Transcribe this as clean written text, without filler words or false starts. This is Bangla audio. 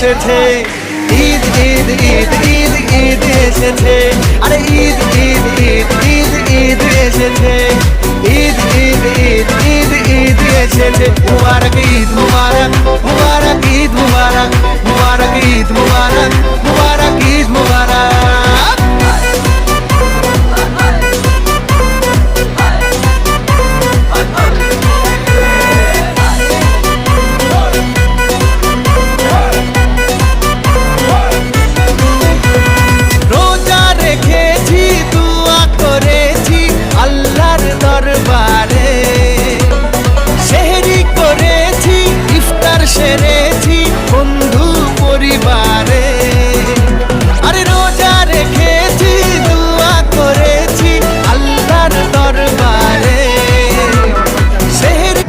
এসেছে, ঈদ ঈদ ঈদ ঈদ ঈদ এসেছে, আরে ঈদ ঈদ ঈদ ঈদ ঈদ এসেছে, ঈদ ঈদ ঈদ ঈদ ঈদ এসেছে। মুবারক ঈদ মুবারক, মুবারক ঈদ মুবারক, মুবারক ঈদ মুবারক, মুবারক ঈদ মুবারক। রোজা রেখেছি, দুয়া করেছি আল্লাহর দরবারে, সেহরি করেছি, ইফতার সেরেছি বন্ধু পরিবারে। আরে রোজা রেখেছি, দুয়া করেছি আল্লাহর দরবারে, সেহরি।